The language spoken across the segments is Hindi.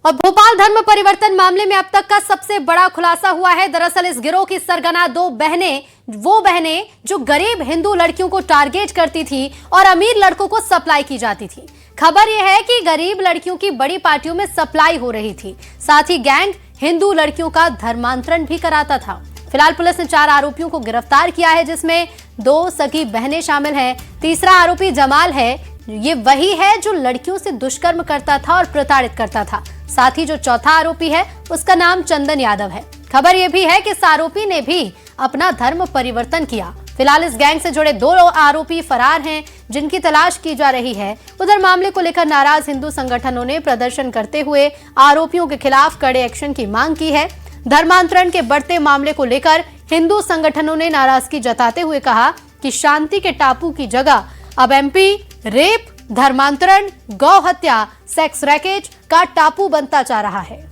और भोपाल धर्म परिवर्तन मामले में अब तक का सबसे बड़ा खुलासा हुआ है। दरअसल इस गिरोह की सरगना दो बहनें जो गरीब हिंदू लड़कियों को टारगेट करती थी और अमीर लड़कों को सप्लाई की जाती थी। खबर यह है कि गरीब लड़कियों की बड़ी पार्टियों में सप्लाई हो रही थी। साथ ही गैंग हिंदू लड़कियों का धर्मांतरण भी कराता था। फिलहाल पुलिस ने 4 आरोपियों को गिरफ्तार किया है, जिसमें 2 सगी बहनें शामिल हैं। तीसरा आरोपी जमाल है, ये वही है जो लड़कियों से दुष्कर्म करता था और प्रताड़ित करता था। साथ ही जो चौथा आरोपी है उसका नाम चंदन यादव है। खबर यह भी है कि इस आरोपी ने भी अपना धर्म परिवर्तन किया। फिलहाल इस गैंग से जुड़े 2 आरोपी फरार हैं, जिनकी तलाश की जा रही है। उधर मामले को लेकर नाराज हिंदू संगठनों ने प्रदर्शन करते हुए आरोपियों के खिलाफ कड़े एक्शन की मांग की है। धर्मांतरण के बढ़ते मामले को लेकर हिंदू संगठनों ने नाराजगी जताते हुए कहा कि शांति के टापू की जगह अब एमपी रेप, धर्मांतरण, गौ हत्या, सेक्स रैकेट का टापू बनता जा रहा है।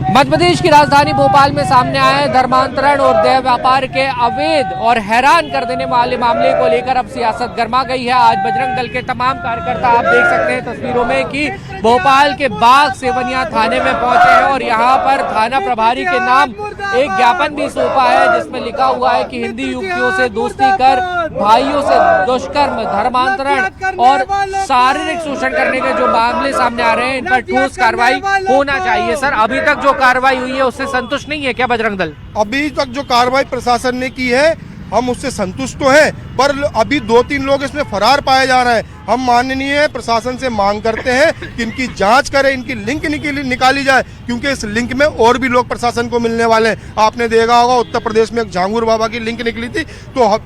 मध्य प्रदेश की राजधानी भोपाल में सामने आए धर्मांतरण और देह व्यापार के अवैध और हैरान कर देने वाले मामले को लेकर अब सियासत गर्मा गई है। आज बजरंग दल के तमाम कार्यकर्ता आप देख सकते हैं तस्वीरों में कि भोपाल के बाग सेवनिया थाने में पहुंचे हैं और यहां पर थाना प्रभारी के नाम एक ज्ञापन भी सौंपा है, जिसमें लिखा हुआ है कि हिंदी युवतियों से दोस्ती कर भाइयों से दुष्कर्म, धर्मांतरण और शारीरिक शोषण करने के जो मामले सामने आ रहे हैं, इन पर ठोस कार्रवाई होना चाहिए। सर, अभी तक जो कार्रवाई हुई है उससे संतुष्ट नहीं है क्या बजरंग दल? अभी तक जो कार्रवाई प्रशासन ने की है हम उससे संतुष्ट तो हैं, पर अभी 2-3 लोग इसमें फरार पाए जा रहे हैं। हम माननीय प्रशासन से मांग करते हैं कि इनकी जांच करें, इनकी लिंक निकाली जाए, क्योंकि इस लिंक में और भी लोग प्रशासन को मिलने वाले हैं। आपने देखा होगा उत्तर प्रदेश में एक झांगुर बाबा की लिंक निकली थी, तो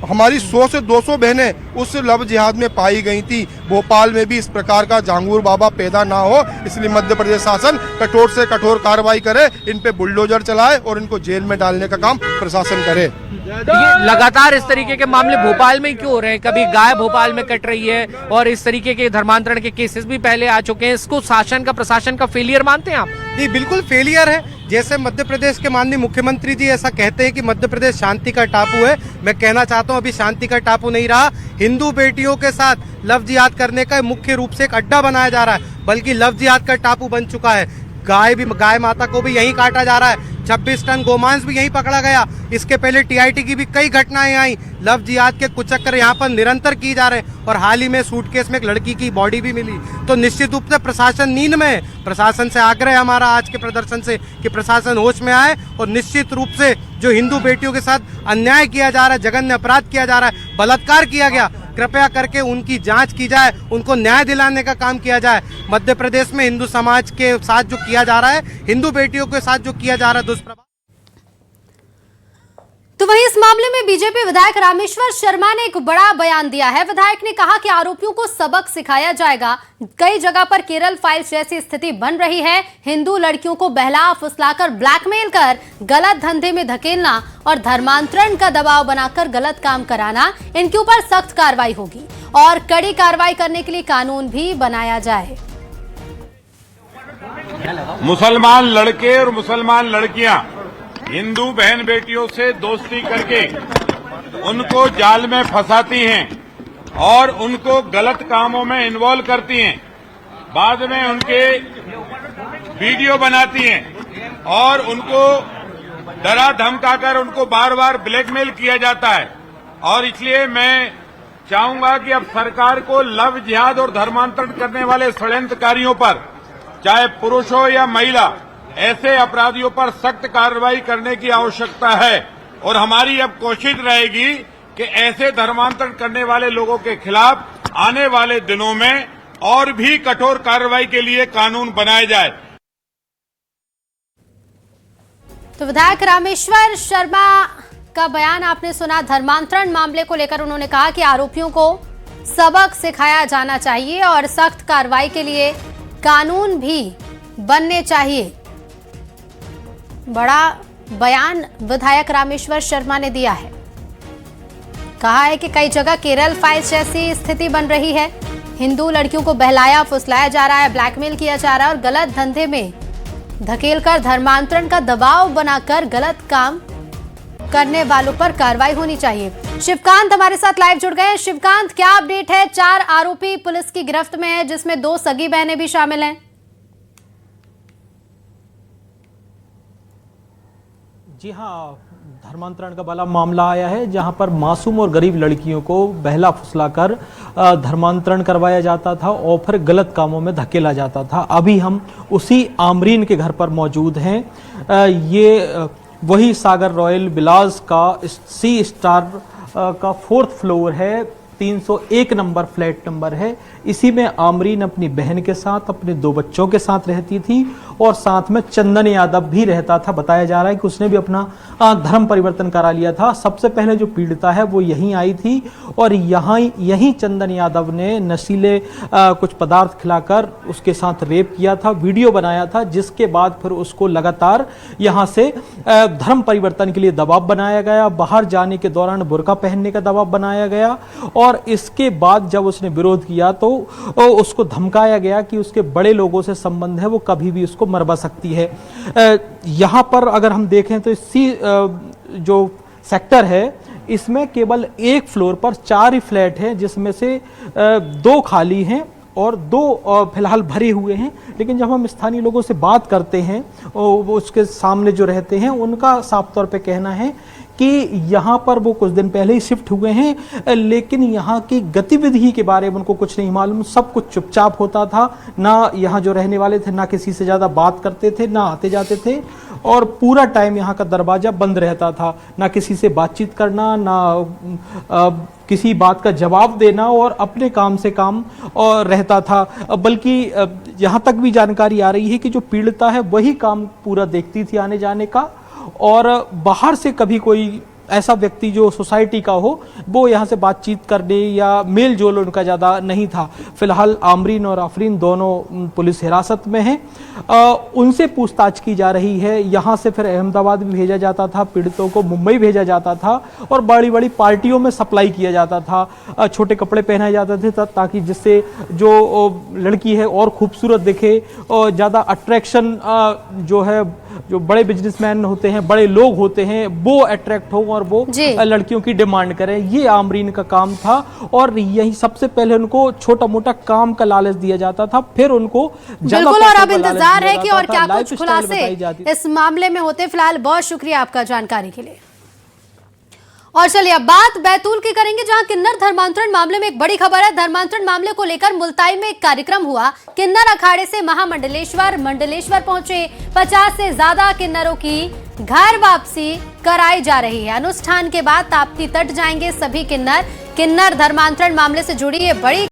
हमारी 100 से 200 बहनें उस लव जिहाद में पाई गई थी। भोपाल में भी इस प्रकार का झांगुर बाबा पैदा ना हो, इसलिए मध्य प्रदेश शासन कठोर से कठोर कार्रवाई करे, इन पे बुलडोजर चलाए और इनको जेल में डालने का काम प्रशासन करे। ये लगातार इस तरीके के मामले भोपाल में क्यों हो रहे हैं? कभी गाय भोपाल में कट रही है और इस तरीके के धर्मांतरण के केसेस भी पहले आ चुके हैं। इसको शासन का, प्रशासन का फेलियर मानते हैं आप? जी बिल्कुल फेलियर है। जैसे मध्य प्रदेश के माननीय मुख्यमंत्री जी ऐसा कहते हैं कि मध्य प्रदेश शांति का टापू है, मैं कहना चाहता हूं अभी शांति का टापू नहीं रहा। हिंदू बेटियों के साथ लव जिहाद करने का मुख्य रूप से एक अड्डा बनाया जा रहा है, बल्कि लव जिहाद का टापू बन चुका है। गाय माता को भी यहीं काटा जा रहा है, 26 टन गोमांस भी यहीं पकड़ा गया। इसके पहले टीआईटी की भी कई घटनाएं आई। लव जिहाद के कुचक्कर यहाँ पर निरंतर की जा रहे हैं और हाल ही में सूटकेस में एक लड़की की बॉडी भी मिली। तो निश्चित रूप से प्रशासन नींद में है। प्रशासन से आग्रह है हमारा आज के प्रदर्शन से कि प्रशासन होश में आए और निश्चित रूप से जो हिंदू बेटियों के साथ अन्याय किया जा रहा है, जघन्य अपराध किया जा रहा है, बलात्कार किया गया, कृपया करके उनकी जांच की जाए, उनको न्याय दिलाने का काम किया जाए। मध्य प्रदेश में हिंदू समाज के साथ जो किया जा रहा है, हिंदू बेटियों के साथ जो किया जा रहा है दुष्प्रभाव। तो वहीं इस मामले में बीजेपी विधायक रामेश्वर शर्मा ने एक बड़ा बयान दिया है। विधायक ने कहा कि आरोपियों को सबक सिखाया जाएगा। कई जगह पर केरल फाइल्स जैसी स्थिति बन रही है। हिंदू लड़कियों को बहला फुसलाकर ब्लैकमेल कर गलत धंधे में धकेलना और धर्मांतरण का दबाव बनाकर गलत काम कराना, इनके ऊपर सख्त कार्रवाई होगी और कड़ी कार्रवाई करने के लिए कानून भी बनाया जाए। मुसलमान लड़के और मुसलमान लड़कियां हिंदू बहन बेटियों से दोस्ती करके उनको जाल में फंसाती हैं और उनको गलत कामों में इन्वॉल्व करती हैं। बाद में उनके वीडियो बनाती हैं और उनको डरा धमकाकर उनको बार बार ब्लैकमेल किया जाता है। और इसलिए मैं चाहूंगा कि अब सरकार को लव जिहाद और धर्मांतरण करने वाले षड्यंत्रकारियों पर, चाहे पुरुष हो या महिला, ऐसे अपराधियों पर सख्त कार्रवाई करने की आवश्यकता है। और हमारी अब कोशिश रहेगी कि ऐसे धर्मांतरण करने वाले लोगों के खिलाफ आने वाले दिनों में और भी कठोर कार्रवाई के लिए कानून बनाए जाए। तो विधायक रामेश्वर शर्मा का बयान आपने सुना। धर्मांतरण मामले को लेकर उन्होंने कहा कि आरोपियों को सबक सिखाया जाना चाहिए और सख्त कार्रवाई के लिए कानून भी बनने चाहिए। बड़ा बयान विधायक रामेश्वर शर्मा ने दिया है। कहा है कि कई जगह केरल फाइल्स जैसी स्थिति बन रही है। हिंदू लड़कियों को बहलाया फुसलाया जा रहा है, ब्लैकमेल किया जा रहा है और गलत धंधे में धकेलकर धर्मांतरण का दबाव बनाकर गलत काम करने वालों पर कार्रवाई होनी चाहिए। शिवकांत हमारे साथ लाइव जुड़ गए। शिवकांत, क्या अपडेट है? 4 आरोपी पुलिस की गिरफ्त में है, जिसमें 2 सगी बहनें भी शामिल हैं। जी हाँ, धर्मांतरण का बड़ा मामला आया है, जहां पर मासूम और गरीब लड़कियों को बहला फुसलाकर धर्मांतरण करवाया जाता था और फिर गलत कामों में धकेला जाता था। अभी हम उसी आमरीन के घर पर मौजूद हैं। ये वही सागर रॉयल विलास का सी स्टार का 4th फ्लोर है, 301 नंबर फ्लैट नंबर है। इसी में आमरीन अपनी बहन के साथ, अपने 2 बच्चों के साथ रहती थी और साथ में चंदन यादव भी रहता था। बताया जा रहा है कि उसने भी अपना धर्म परिवर्तन करा लिया था। सबसे पहले जो पीड़िता है वो यहीं आई थी और यहीं चंदन यादव ने नशीले कुछ पदार्थ खिलाकर उसके साथ रेप किया था, वीडियो बनाया था, जिसके बाद फिर उसको लगातार यहाँ से धर्म परिवर्तन के लिए दबाव बनाया गया। बाहर जाने के दौरान बुर्का पहनने का दबाव बनाया गया और इसके बाद जब उसने विरोध किया तो उसको धमकाया गया कि उसके बड़े लोगों से संबंध है, वो कभी भी उसको मरवा सकती है। यहाँ पर अगर हम देखें तो इसी जो सेक्टर है, इसमें केवल 1 फ्लोर पर 4 ही फ्लैट हैं, जिसमें से 2 खाली हैं और 2 फिलहाल भरे हुए हैं। लेकिन जब हम स्थानीय लोगों से बात करते हैं, उसके सामने जो रहते हैं, उनका साफ तौर पे कहना है कि यहाँ पर वो कुछ दिन पहले ही शिफ्ट हुए हैं, लेकिन यहाँ की गतिविधि के बारे में उनको कुछ नहीं मालूम। सब कुछ चुपचाप होता था, ना यहाँ जो रहने वाले थे ना किसी से ज़्यादा बात करते थे, ना आते जाते थे और पूरा टाइम यहाँ का दरवाज़ा बंद रहता था। ना किसी से बातचीत करना, ना किसी बात का जवाब देना और अपने काम से काम और रहता था। बल्कि यहाँ तक भी जानकारी आ रही है कि जो पीड़िता है वही काम पूरा देखती थी आने जाने का, और बाहर से कभी कोई ऐसा व्यक्ति जो सोसाइटी का हो वो यहाँ से बातचीत करने या मेल जोल उनका ज़्यादा नहीं था। फिलहाल आमरीन और आफरीन दोनों पुलिस हिरासत में हैं। उनसे पूछताछ की जा रही है। यहाँ से फिर अहमदाबाद भी भेजा जाता था, पीड़ितों को मुंबई भेजा जाता था और बड़ी बड़ी पार्टियों में सप्लाई किया जाता था। छोटे कपड़े पहनाए जाते थे ताकि जिससे जो लड़की है और खूबसूरत दिखे और ज़्यादा अट्रैक्शन जो है, जो बड़े बिजनेसमैन होते हैं, बड़े लोग होते हैं, वो अट्रैक्ट हो और वो लड़कियों की डिमांड करें। ये आमरीन का काम था और यही सबसे पहले उनको छोटा मोटा काम का लालच दिया जाता था, फिर उनको बिल्कुल। और अब इंतजार है कि और क्या कुछ खुलासे इस मामले में होते। फिलहाल बहुत शुक्रिया आपका जानकारी के लिए। और चलिए अब बात बैतूल की करेंगे, जहां किन्नर धर्मांतरण मामले में एक बड़ी खबर है। धर्मांतरण मामले को लेकर मुल्ताई में एक कार्यक्रम हुआ। किन्नर अखाड़े से मंडलेश्वर पहुंचे 50 से ज्यादा किन्नरों की घर वापसी कराई जा रही है। अनुष्ठान के बाद ताप्ती तट जाएंगे सभी किन्नर। किन्नर धर्मांतरण मामले से जुड़ी ये बड़ी